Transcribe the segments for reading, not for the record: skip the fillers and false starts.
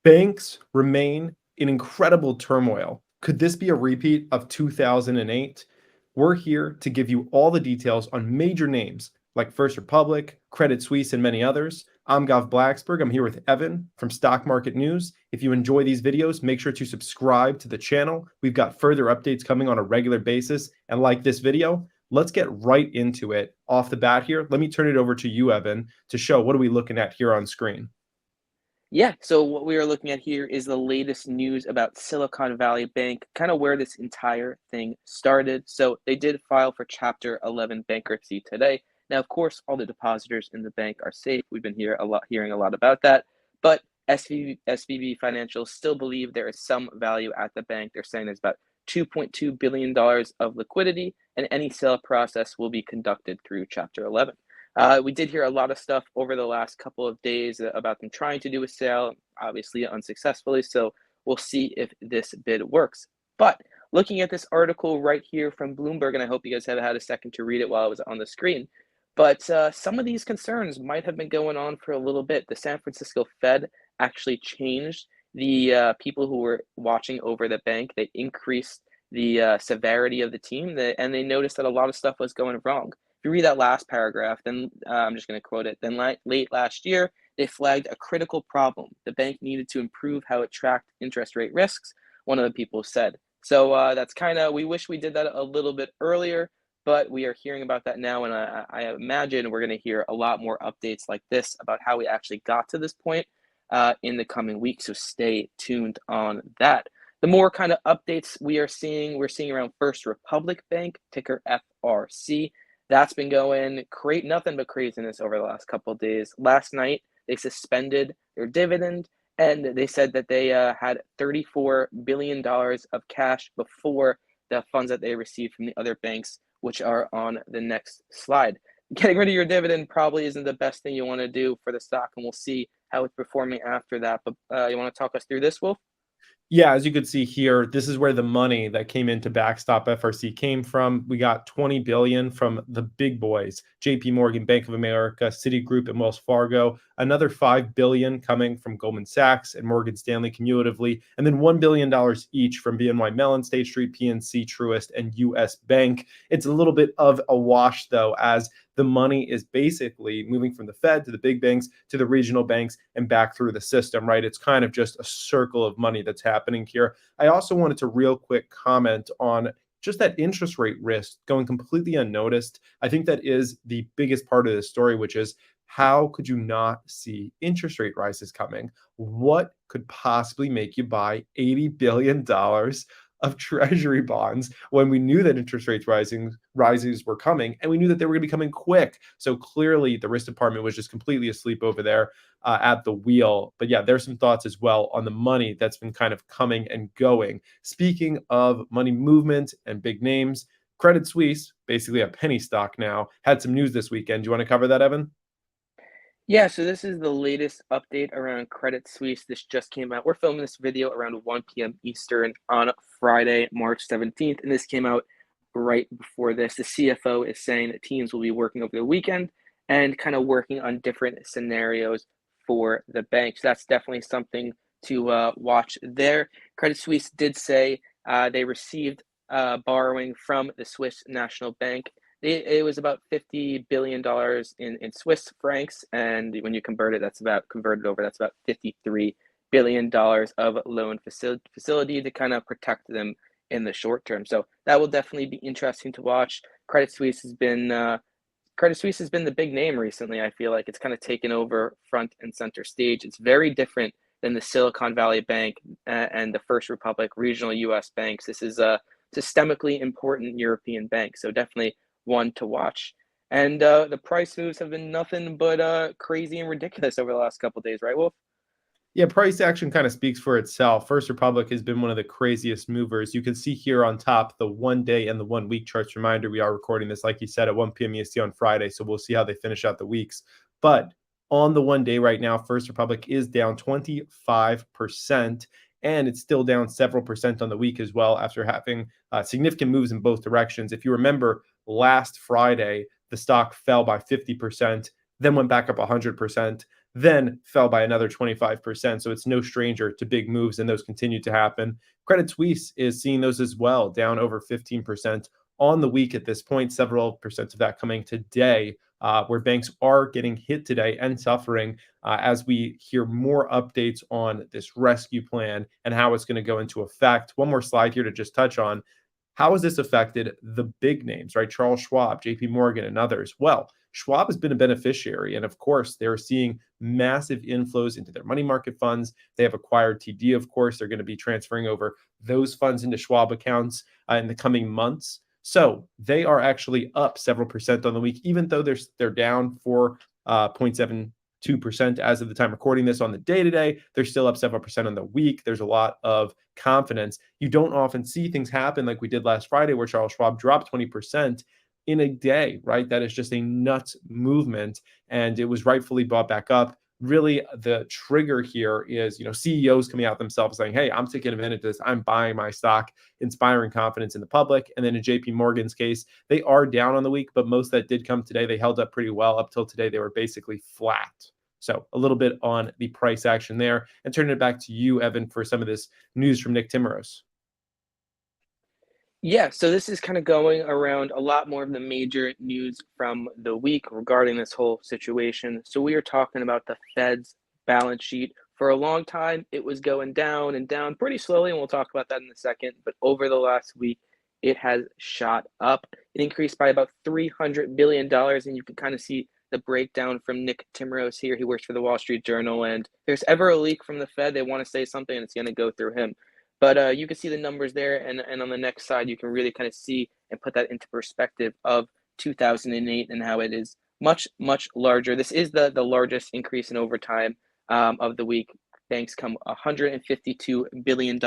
Banks remain in incredible turmoil. Could this be a repeat of 2008? We're here to give you all the details on major names like First Republic, Credit Suisse, and many others. I'm Gav Blacksberg. I'm here with Evan from Stock Market News. If you enjoy these videos, make sure to subscribe to the channel. We've got further updates coming on a regular basis. And like this video, let's get right into it off the bat here. Let me turn it over to you, Evan, to show what are we looking at here on screen. Yeah, so what we are looking at here is the latest news about Silicon Valley Bank, kind of where this entire thing started. So they did file for Chapter 11 bankruptcy today. Now, of course, all the depositors in the bank are safe. We've been hearing a lot about that. But SVB Financial still believe there is some value at the bank. They're saying there's about $2.2 billion of liquidity, and any sale process will be conducted through Chapter 11. We did hear a lot of stuff over the last couple of days about them trying to do a sale, obviously unsuccessfully. So we'll see if this bid works. But looking at this article right here from Bloomberg, and I hope you guys have had a second to read it while I was on the screen. But some of these concerns might have been going on for a little bit. The San Francisco Fed actually changed the people who were watching over the bank. They increased the severity of the team, and they noticed that a lot of stuff was going wrong. If you read that last paragraph, then I'm just going to quote it. Then late last year, they flagged a critical problem. The bank needed to improve how it tracked interest rate risks, one of the people said. So that's kind of, we wish we did that a little bit earlier, but we are hearing about that now. And I imagine we're going to hear a lot more updates like this about how we actually got to this point in the coming weeks. So stay tuned on that. The more kind of updates we're seeing around First Republic Bank, ticker FRC. That's been going nothing but craziness over the last couple of days. Last night, they suspended their dividend, and they said that they had $34 billion of cash before the funds that they received from the other banks, which are on the next slide. Getting rid of your dividend probably isn't the best thing you want to do for the stock, and we'll see how it's performing after that. But you want to talk us through this, Wolf? Yeah, as you could see here, this is where the money that came into backstop FRC came from. We got 20 billion from the big boys, JP Morgan, Bank of America, Citigroup, and Wells Fargo. Another 5 billion coming from Goldman Sachs and Morgan Stanley cumulatively, and then $1 billion each from BNY Mellon, State Street, PNC, Truist, and US Bank. It's a little bit of a wash, though, as the money is basically moving from the Fed to the big banks to the regional banks and back through the system, right? It's kind of just a circle of money that's happening here. I also wanted to real quick comment on just that interest rate risk going completely unnoticed. I think that is the biggest part of this story, which is how could you not see interest rate rises coming? What could possibly make you buy $80 billion of treasury bonds when we knew that interest rates rises were coming, and we knew that they were going to be coming quick? So clearly the risk department was just completely asleep over there at the wheel. But yeah, there's some thoughts as well on the money that's been kind of coming and going. Speaking of money movement and big names, Credit Suisse, basically a penny stock now, had some news this weekend. Do you want to cover that, Evan? Yeah, so this is the latest update around Credit Suisse. This just came out. We're filming this video around 1 p.m. Eastern on Friday, March 17th, and this came out right before this. The CFO is saying that teams will be working over the weekend and kind of working on different scenarios for the bank. So that's definitely something to watch there. Credit Suisse did say they received borrowing from the Swiss National Bank. It was about $50 billion in Swiss francs, and when you convert it, that's about $53 billion of loan facility to kind of protect them in the short term. So that will definitely be interesting to watch. Credit Suisse has been the big name recently. I feel like it's kind of taken over front and center stage. It's very different than the Silicon Valley Bank and the First Republic regional U.S. banks. This is a systemically important European bank, so definitely one to watch. And the price moves have been nothing but crazy and ridiculous over the last couple of days, right, Wolf? Yeah, price action kind of speaks for itself. First Republic has been one of the craziest movers. You can see here on top the 1 day and the 1 week charts. Reminder, we are recording this, like you said, at 1 p.m. EST on Friday, so we'll see how they finish out the weeks. But on the 1 day right now, First Republic is down 25%, and it's still down several percent on the week as well after having significant moves in both directions. If you remember, last Friday, the stock fell by 50%, then went back up 100%. then fell by another 25%. So it's no stranger to big moves, and those continue to happen. Credit Suisse is seeing those as well, down over 15% on the week at this point, several percent of that coming today, where banks are getting hit today and suffering as we hear more updates on this rescue plan and how it's going to go into effect. One more slide here to just touch on. How has this affected the big names, right? Charles Schwab, JP Morgan, and others. Well, Schwab has been a beneficiary. And of course, they're seeing massive inflows into their money market funds. They have acquired TD, of course. They're going to be transferring over those funds into Schwab accounts in the coming months. So they are actually up several percent on the week, even though they're down 4.72% as of the time recording this on the day today. They're still up several percent on the week. There's a lot of confidence. You don't often see things happen like we did last Friday, where Charles Schwab dropped 20% in a day, right? That is just a nuts movement, and it was rightfully brought back up. Really, the trigger here is, CEOs coming out themselves saying, hey, I'm taking advantage of this. I'm buying my stock, inspiring confidence in the public. And then in JP Morgan's case, they are down on the week, but most that did come today. They held up pretty well. Up till today, they were basically flat. So a little bit on the price action there, and turning it back to you, Evan, for some of this news from Nick Timmeros. Yeah, so this is kind of going around a lot more of the major news from the week regarding this whole situation. So we are talking about the Fed's balance sheet. For a long time, it was going down and down pretty slowly, and we'll talk about that in a second. But over the last week, it has shot up. It increased by about $300 billion, and you can kind of see the breakdown from Nick Timmeros here. He works for the Wall Street Journal, and if there's ever a leak from the Fed, they want to say something, and it's going to go through him. But you can see the numbers there, and on the next side, you can really kind of see and put that into perspective of 2008 and how it is much, much larger. This is the largest increase in overtime of the week. Banks come $152 billion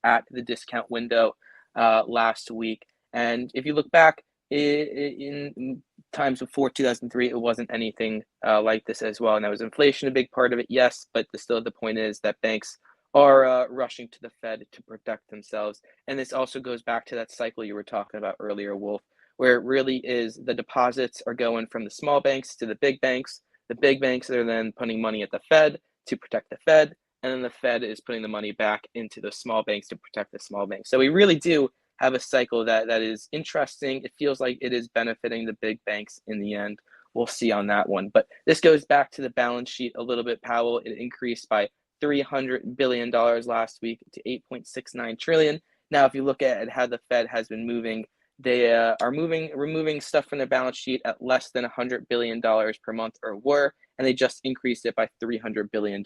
at the discount window last week. And if you look back in times before 2003, it wasn't anything like this as well. And that was inflation a big part of it, yes, but still the point is that banks are rushing to the Fed to protect themselves. And this also goes back to that cycle you were talking about earlier, Wolf, where it really is the deposits are going from the small banks to the big banks. The big banks are then putting money at the Fed to protect the Fed, and then the Fed is putting the money back into the small banks to protect the small banks. So we really do have a cycle that is interesting. It feels like it is benefiting the big banks in the end. We'll see on that one. But this goes back to the balance sheet a little bit, Powell. It increased by $300 billion last week to $8.69 trillion. Now, if you look at how the Fed has been moving, they are removing stuff from their balance sheet at less than $100 billion per month, or were, and they just increased it by $300 billion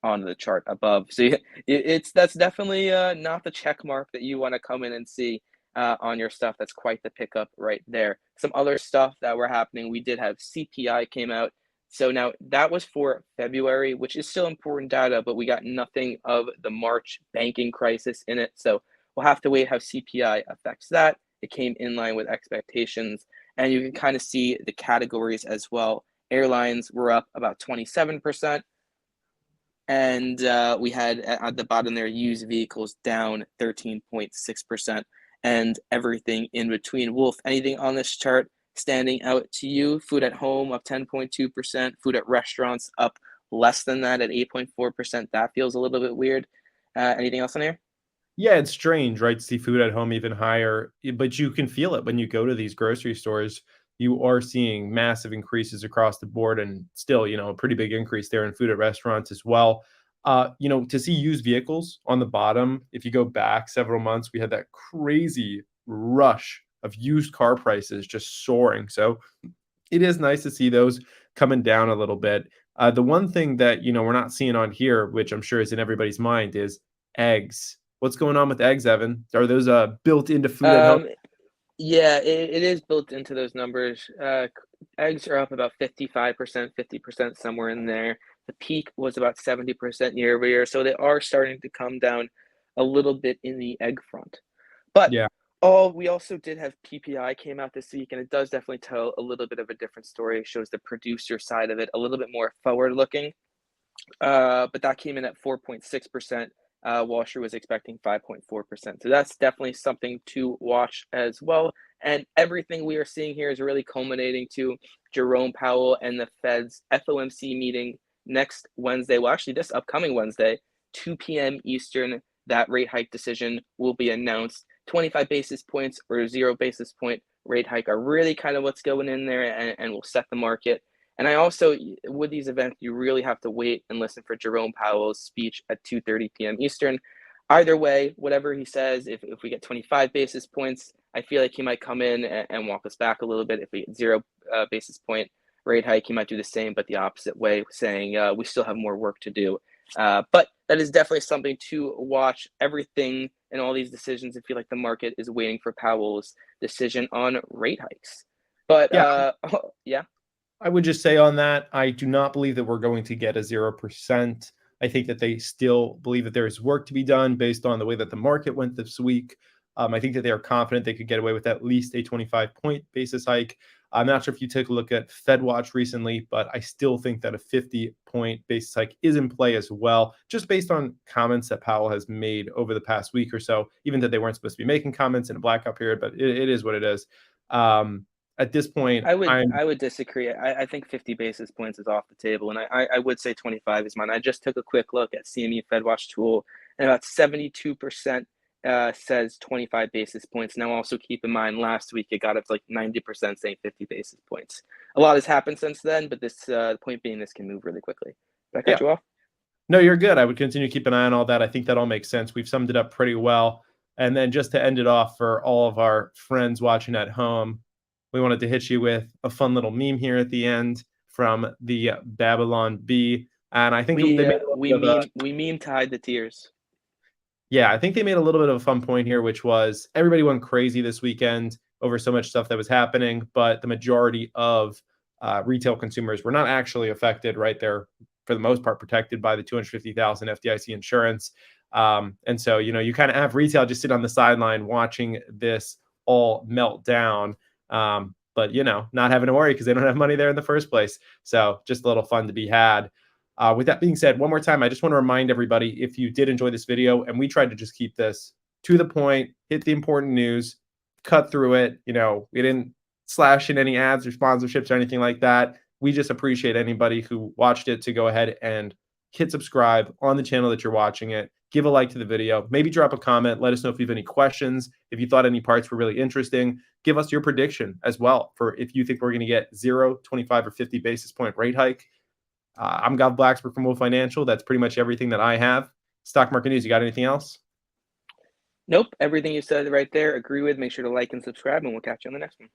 on the chart above. So that's definitely not the check mark that you want to come in and see on your stuff. That's quite the pickup right there. Some other stuff that were happening, we did have CPI came out. So now that was for February, which is still important data, but we got nothing of the March banking crisis in it. So we'll have to wait how CPI affects that. It came in line with expectations, and you can kind of see the categories as well. Airlines were up about 27%. And we had at the bottom there, used vehicles down 13.6%, and everything in between. Wolf, anything on this chart standing out to you? Food at home up 10.2%, food at restaurants up less than that at 8.4%. That feels a little bit weird. Anything else on here? Yeah, it's strange, right? To see food at home even higher, but you can feel it when you go to these grocery stores. You are seeing massive increases across the board, and still, a pretty big increase there in food at restaurants as well. To see used vehicles on the bottom, if you go back several months, we had that crazy rush of used car prices just soaring. So it is nice to see those coming down a little bit. The one thing that we're not seeing on here, which I'm sure is in everybody's mind, is eggs. What's going on with eggs, Evan? Are those built into food at home? Yeah, it is built into those numbers. Eggs are up about 55%, 50%, somewhere in there. The peak was about 70% year over year. So they are starting to come down a little bit in the egg front. But Yeah. we also did have PPI came out this week, and it does definitely tell a little bit of a different story. It shows the producer side of it a little bit more forward looking. But that came in at 4.6%. Wall Street was expecting 5.4%. So that's definitely something to watch as well. And everything we are seeing here is really culminating to Jerome Powell and the Fed's FOMC meeting next Wednesday, well, actually this upcoming Wednesday, 2 p.m. Eastern, that rate hike decision will be announced. 25 basis points or 0 basis point rate hike are really kind of what's going in there and will set the market. And I also, with these events, you really have to wait and listen for Jerome Powell's speech at 2:30 p.m. Eastern. Either way, whatever he says, if we get 25 basis points, I feel like he might come in and walk us back a little bit. If we get 0 basis point rate hike, he might do the same, but the opposite way, saying we still have more work to do. But that is definitely something to watch. Everything and all these decisions, I feel like the market is waiting for Powell's decision on rate hikes. But Yeah, yeah. I would just say on that, I do not believe that we're going to get a 0%. I think that they still believe that there is work to be done based on the way that the market went this week. I think that they are confident they could get away with at least a 25-point basis hike. I'm not sure if you took a look at FedWatch recently, but I still think that a 50-point basis hike is in play as well, just based on comments that Powell has made over the past week or so, even that they weren't supposed to be making comments in a blackout period, but it is what it is. At this point, I would disagree. I think 50 basis points is off the table, and I would say 25 is mine. I just took a quick look at CME FedWatch tool, and about 72% says 25 basis points. Now, also keep in mind, last week it got up to like 90% saying 50 basis points. A lot has happened since then, but this the point being, this can move really quickly. Did I cut yeah. you off? No, you're good. I would continue to keep an eye on all that. I think that all makes sense. We've summed it up pretty well. And then just to end it off for all of our friends watching at home, we wanted to hit you with a fun little meme here at the end from the Babylon Bee. And I think they made a little bit of We meme to hide the tears. I think they made a little bit of a fun point here, which was everybody went crazy this weekend over so much stuff that was happening, but the majority of retail consumers were not actually affected, right? They're, for the most part, protected by the $250,000 FDIC insurance. And so, you kind of have retail just sit on the sideline watching this all melt down. But, not having to worry because they don't have money there in the first place. So just a little fun to be had. With that being said, one more time, I just want to remind everybody, if you did enjoy this video, and we tried to just keep this to the point, hit the important news, cut through it. We didn't slash in any ads or sponsorships or anything like that. We just appreciate anybody who watched it to go ahead and hit subscribe on the channel that you're watching it. Give a like to the video. Maybe drop a comment. Let us know if you have any questions. If you thought any parts were really interesting, give us your prediction as well for if you think we're going to get 0, 25, or 50 basis point rate hike. I'm Gav Blacksburg from Wolf Financial. That's pretty much everything that I have. Stock market news, you got anything else? Nope. Everything you said right there, agree with. Make sure to like and subscribe, and we'll catch you on the next one.